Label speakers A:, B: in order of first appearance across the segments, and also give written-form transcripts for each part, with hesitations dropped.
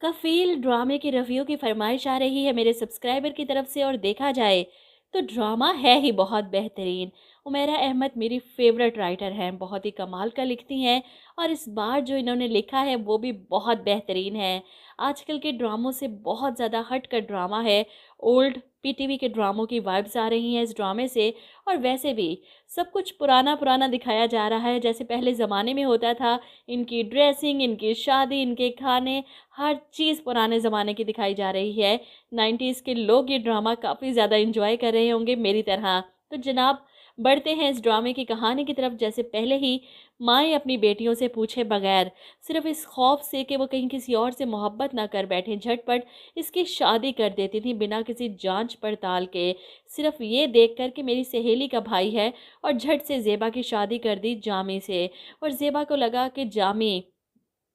A: कफील ड्रामे की रिव्यू की फरमाइश आ रही है मेरे सब्सक्राइबर की तरफ से, और देखा जाए तो ड्रामा है ही बहुत बेहतरीन। उमैरा अहमद मेरी फेवरेट राइटर हैं, बहुत ही कमाल का लिखती हैं, और इस बार जो इन्होंने लिखा है वो भी बहुत बेहतरीन है। आजकल के ड्रामों से बहुत ज़्यादा हट कर ड्रामा है। ओल्ड पीटीवी के ड्रामों की वाइब्स आ रही हैं इस ड्रामे से, और वैसे भी सब कुछ पुराना पुराना दिखाया जा रहा है, जैसे पहले ज़माने में होता था। इनकी ड्रेसिंग, इनकी शादी, इनके खाने, हर चीज़ पुराने ज़माने की दिखाई जा रही है। 90s के लोग ये ड्रामा काफ़ी ज़्यादा एंजॉय कर रहे होंगे मेरी तरह। तो जनाब, बढ़ते हैं इस ड्रामे की कहानी की तरफ। जैसे पहले ही माएँ अपनी बेटियों से पूछे बगैर, सिर्फ इस खौफ से कि वो कहीं किसी और से मोहब्बत ना कर बैठें, झटपट इसकी शादी कर देती थी बिना किसी जांच पड़ताल के। सिर्फ ये देख कर कि मेरी सहेली का भाई है, और झट से ज़ेबा की शादी कर दी जामी से। और ज़ेबा को लगा कि जामी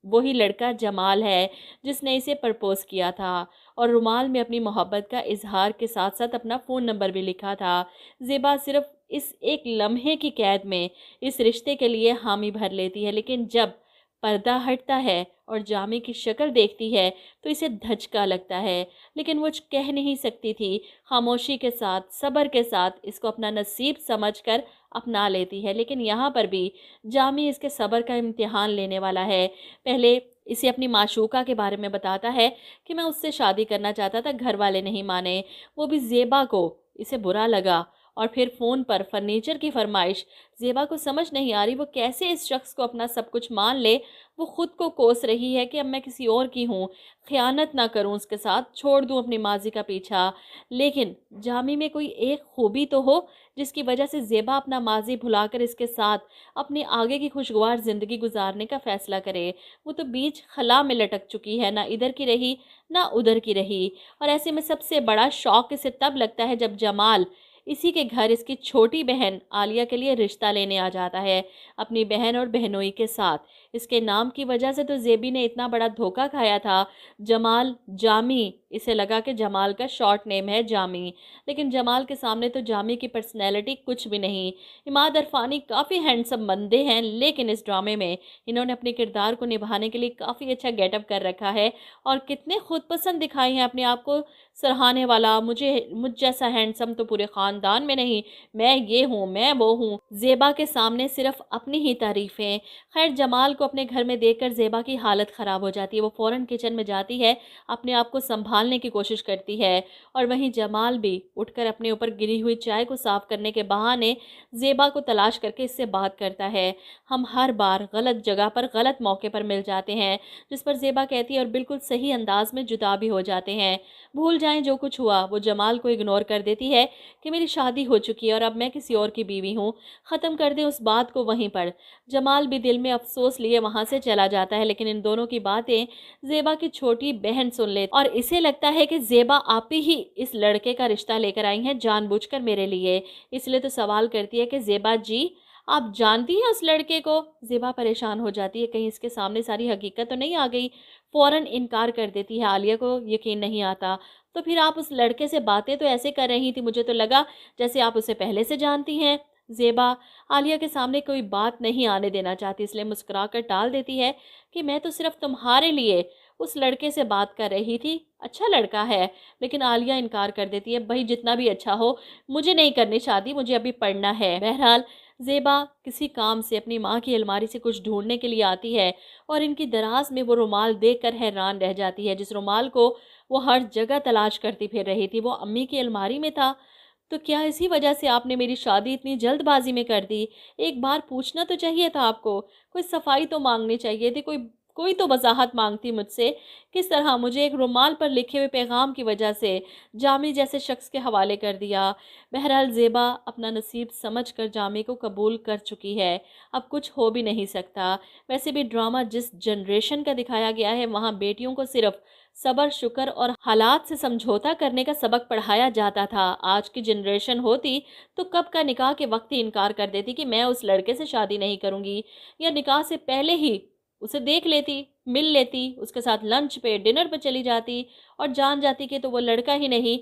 A: वही लड़का जमाल है जिसने इसे प्रपोज किया था, और रुमाल में अपनी मोहब्बत का इजहार के साथ साथ अपना फ़ोन नंबर भी लिखा था। ज़ेबा सिर्फ इस एक लम्हे की कैद में इस रिश्ते के लिए हामी भर लेती है, लेकिन जब पर्दा हटता है और जामी की शक्ल देखती है तो इसे धचका लगता है। लेकिन वो कह नहीं सकती थी। खामोशी के साथ, सब्र के साथ इसको अपना नसीब समझकर अपना लेती है। लेकिन यहाँ पर भी जामी इसके सब्र का इम्तिहान लेने वाला है। पहले इसे अपनी माशूका के बारे में बताता है कि मैं उससे शादी करना चाहता था, घर वाले नहीं माने, वो भी ज़ेबा को। इसे बुरा लगा, और फिर फ़ोन पर फर्नीचर की फरमाइश। ज़ेबा को समझ नहीं आ रही वो कैसे इस शख्स को अपना सब कुछ मान ले। वो ख़ुद को कोस रही है कि अब मैं किसी और की हूँ, ख़यानत ना करूँ उसके साथ, छोड़ दूँ अपनी माजी का पीछा। लेकिन जामी में कोई एक खूबी तो हो जिसकी वजह से ज़ेबा अपना माजी भुलाकर इसके साथ अपनी आगे की खुशगवार ज़िंदगी गुजारने का फ़ैसला करे। वो तो बीच खला में लटक चुकी है, ना इधर की रही ना उधर की रही। और ऐसे में सबसे बड़ा शौक इसे तब लगता है जब जमाल इसी के घर इसकी छोटी बहन आलिया के लिए रिश्ता लेने आ जाता है, अपनी बहन और बहनोई के साथ। इसके नाम की वजह से तो ज़ेबी ने इतना बड़ा धोखा खाया था। जमाल जामी, इसे लगा कि जमाल का शॉर्ट नेम है जामी, लेकिन जमाल के सामने तो जामी की पर्सनैलिटी कुछ भी नहीं। इमाद अरफानी काफ़ी हैंडसम बंदे हैं, लेकिन इस ड्रामे में इन्होंने अपने किरदार को निभाने के लिए काफ़ी अच्छा गेटअप कर रखा है, और कितने खुद पसंद दिखाए हैं अपने आप को सराहने वाला। मुझ जैसा हैंडसम तो पूरे ख़ानदान में नहीं, मैं ये हूँ, मैं वो हूँ। ज़ेबा के सामने सिर्फ अपनी ही तारीफ़ें। खैर, जमाल को अपने घर में देखकर ज़ेबा की हालत ख़राब हो जाती है। वो फ़ौरन किचन में जाती है, अपने आप को संभालने की कोशिश करती है, और वहीं जमाल भी उठकर अपने ऊपर गिरी हुई चाय को साफ़ करने के बहाने ज़ेबा को तलाश करके इससे बात करता है। हम हर बार गलत जगह पर गलत मौके पर मिल जाते हैं, जिस पर ज़ेबा कहती है, और बिल्कुल सही अंदाज में जुदा भी हो जाते हैं। भूल जाएं जो कुछ हुआ। वो जमाल को इग्नोर कर देती है कि मेरी शादी हो चुकी है और अब मैं किसी और की बीवी हूँ। ख़त्म कर दे उस बात को वहीं पर। जमाल भी दिल में अफसोस लिए वहाँ से चला जाता है, लेकिन इन दोनों की बातें ज़ेबा की छोटी बहन सुन ले, और इसे लगता है कि ज़ेबा आप ही इस लड़के का रिश्ता लेकर आई हैं जानबूझकर मेरे लिए। इसलिए तो सवाल करती है कि ज़ेबा जी, आप जानती हैं उस लड़के को? ज़ेबा परेशान हो जाती है, कहीं इसके सामने सारी हकीकत तो नहीं आ गई। फ़ौरन इनकार कर देती है, आलिया को यकीन नहीं आता। तो फिर आप उस लड़के से बातें तो ऐसे कर रही थी, मुझे तो लगा जैसे आप उसे पहले से जानती हैं। ज़ेबा आलिया के सामने कोई बात नहीं आने देना चाहती, इसलिए मुस्कुरा कर टाल देती है कि मैं तो सिर्फ तुम्हारे लिए उस लड़के से बात कर रही थी, अच्छा लड़का है। लेकिन आलिया इनकार कर देती है, भाई जितना भी अच्छा हो, मुझे नहीं करनी शादी, मुझे अभी पढ़ना है। बहरहाल ज़ेबा किसी काम से अपनी माँ की अलमारी से कुछ ढूंढने के लिए आती है, और इनकी दराज में वो रुमाल देखकर हैरान रह जाती है, जिस रुमाल को वो हर जगह तलाश करती फिर रही थी। वो अम्मी की अलमारी में था। तो क्या इसी वजह से आपने मेरी शादी इतनी जल्दबाजी में कर दी? एक बार पूछना तो चाहिए था आपको, कोई सफाई तो मांगनी चाहिए थी, कोई कोई तो वजाहत मांगती मुझसे। किस तरह मुझे एक रुमाल पर लिखे हुए पैगाम की वजह से जामी जैसे शख्स के हवाले कर दिया। बहरहाल ज़ेबा अपना नसीब समझकर जामी को कबूल कर चुकी है, अब कुछ हो भी नहीं सकता। वैसे भी ड्रामा जिस जनरेशन का दिखाया गया है, वहाँ बेटियों को सिर्फ सब्र, शुक्र और हालात से समझौता करने का सबक पढ़ाया जाता था। आज की जनरेशन होती तो कब का निकाह के वक्त ही इनकार कर देती कि मैं उस लड़के से शादी नहीं करूँगी, या निकाह से पहले ही उसे देख लेती, मिल लेती, उसके साथ लंच पे, डिनर पे चली जाती, और जान जाती कि तो वो लड़का ही नहीं।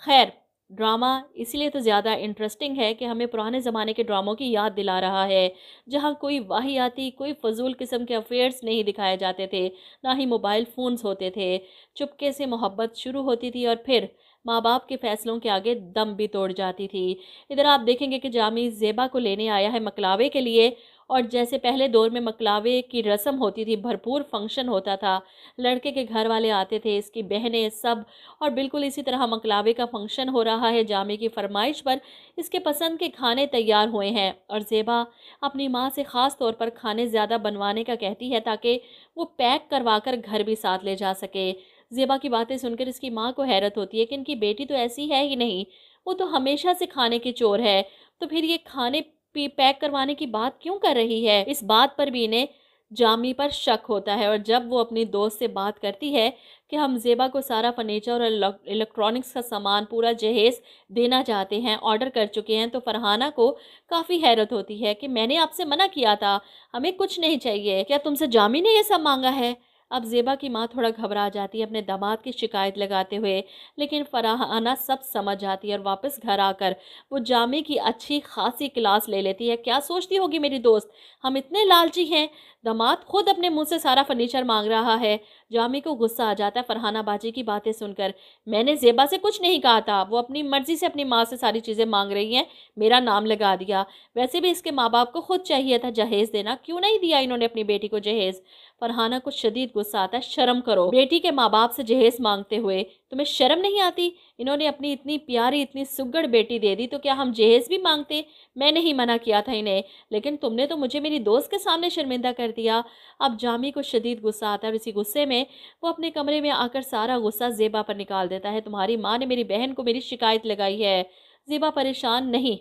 A: खैर, ड्रामा इसलिए तो ज़्यादा इंटरेस्टिंग है कि हमें पुराने ज़माने के ड्रामों की याद दिला रहा है, जहाँ कोई वाहियाती, कोई फ़ज़ूल किस्म के अफेयर्स नहीं दिखाए जाते थे, ना ही मोबाइल फ़ोन्स होते थे। चुपके से मोहब्बत शुरू होती थी और फिर माँ बाप के फ़ैसलों के आगे दम भी तोड़ जाती थी। इधर आप देखेंगे कि जामी ज़ेबा को लेने आया है मकलावे के लिए, और जैसे पहले दौर में मकलावे की रस्म होती थी, भरपूर फंक्शन होता था, लड़के के घर वाले आते थे, इसकी बहनें सब, और बिल्कुल इसी तरह मकलावे का फंक्शन हो रहा है। जामी की फरमाइश पर इसके पसंद के खाने तैयार हुए हैं और ज़ेबा अपनी माँ से ख़ास तौर पर खाने ज़्यादा बनवाने का कहती है ताकि वो पैक करवा कर घर भी साथ ले जा सके। ज़ेबा की बातें सुनकर इसकी माँ को हैरत होती है कि इनकी बेटी तो ऐसी है ही नहीं, वो तो हमेशा से खाने की चोर है, तो फिर ये खाने पैक करवाने की बात क्यों कर रही है। इस बात पर भी इन्हें जामी पर शक होता है, और जब वो अपनी दोस्त से बात करती है कि हम ज़ेबा को सारा फर्नीचर और इलेक्ट्रॉनिक्स का सामान पूरा जहेज़ देना चाहते हैं, ऑर्डर कर चुके हैं, तो फरहाना को काफ़ी हैरत होती है कि मैंने आपसे मना किया था, हमें कुछ नहीं चाहिए, क्या तुमसे जामी ने ये सब मांगा है। अब ज़ेबा की माँ थोड़ा घबरा जाती है अपने दामाद की शिकायत लगाते हुए, लेकिन फरहाना सब समझ जाती है और वापस घर आकर वो जामी की अच्छी खासी क्लास ले लेती है। क्या सोचती होगी मेरी दोस्त, हम इतने लालची हैं, दामाद खुद अपने मुंह से सारा फर्नीचर मांग रहा है। जामी को गुस्सा आ जाता है फरहाना बाजी की बातें सुनकर। मैंने ज़ेबा से कुछ नहीं कहा था, वो अपनी मर्जी से अपनी माँ से सारी चीज़ें मांग रही हैं, मेरा नाम लगा दिया। वैसे भी इसके माँ बाप को खुद चाहिए था जहेज़ देना, क्यों नहीं दिया इन्होंने अपनी बेटी को जहेज़। फरहाना को शदीद गुस्सा आता है, शर्म करो, बेटी के माँ बाप से जहेज़ मांगते हुए तुम्हें शर्म नहीं आती। इन्होंने अपनी इतनी प्यारी, इतनी सुग्गड़ बेटी दे दी, तो क्या हम जहेज़ भी मांगते। मैंने ही मना किया था इन्हें, लेकिन तुमने तो मुझे मेरी दोस्त के सामने शर्मिंदा कर दिया। अब जामी को शदीद गुस्सा आता है और इसी गुस्से में वो अपने कमरे में आकर सारा गुस्सा ज़ेबा पर निकाल देता है। तुम्हारी माँ ने मेरी बहन को मेरी शिकायत लगाई है। ज़ेबा परेशान, नहीं,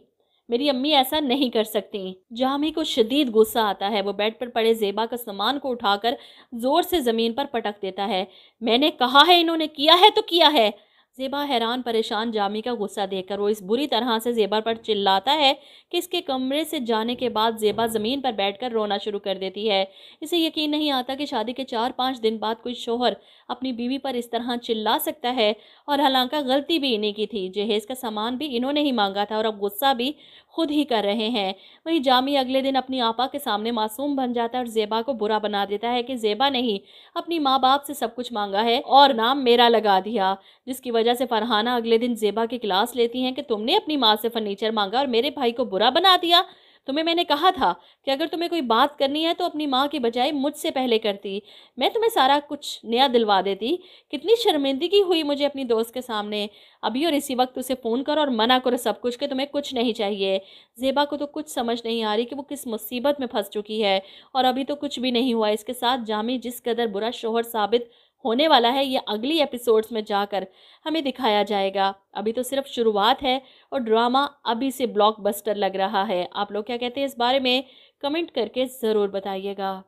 A: मेरी अम्मी ऐसा नहीं कर सकती। जामी को शदीद गुस्सा आता है, वो बेड पर पड़े ज़ेबा का सामान को उठाकर जोर से ज़मीन पर पटक देता है। मैंने कहा है, इन्होंने किया है तो किया है। ज़ेबा हैरान परेशान जामी का गुस्सा देखकर वो इस बुरी तरह से ज़ेबा पर चिल्लाता है कि इसके कमरे से जाने के बाद ज़ेबा ज़मीन पर बैठकर रोना शुरू कर देती है। इसे यकीन नहीं आता कि शादी के 4-5 दिन बाद कोई शोहर अपनी बीवी पर इस तरह चिल्ला सकता है, और हालांकि गलती भी इन्हीं की थी, जहेज़ का सामान भी इन्होंने ही मांगा था और अब गुस्सा भी खुद ही कर रहे हैं। वहीं जामी अगले दिन अपनी आपा के सामने मासूम बन जाता है और ज़ेबा को बुरा बना देता है कि ज़ेबा ने ही अपनी माँ बाप से सब कुछ मांगा है और नाम मेरा लगा दिया, जिसकी वजह से फरहाना अगले दिन ज़ेबा की क्लास लेती हैं कि तुमने अपनी माँ से फर्नीचर मांगा और मेरे भाई को बुरा बना दिया। तुम्हें मैंने कहा था कि अगर तुम्हें कोई बात करनी है तो अपनी माँ की बजाय मुझसे पहले करती, मैं तुम्हें सारा कुछ नया दिलवा देती। कितनी शर्मिंदगी हुई मुझे अपनी दोस्त के सामने। अभी और इसी वक्त उसे फ़ोन करो और मना करो सब कुछ कि तुम्हें कुछ नहीं चाहिए। ज़ेबा को तो कुछ समझ नहीं आ रही कि वो किस मुसीबत में फंस चुकी है, और अभी तो कुछ भी नहीं हुआ। इसके साथ जामी जिस कदर बुरा शोहर साबित होने वाला है, ये अगली एपिसोड्स में जाकर हमें दिखाया जाएगा। अभी तो सिर्फ शुरुआत है और ड्रामा अभी से ब्लॉकबस्टर लग रहा है। आप लोग क्या कहते हैं इस बारे में, कमेंट करके ज़रूर बताइएगा।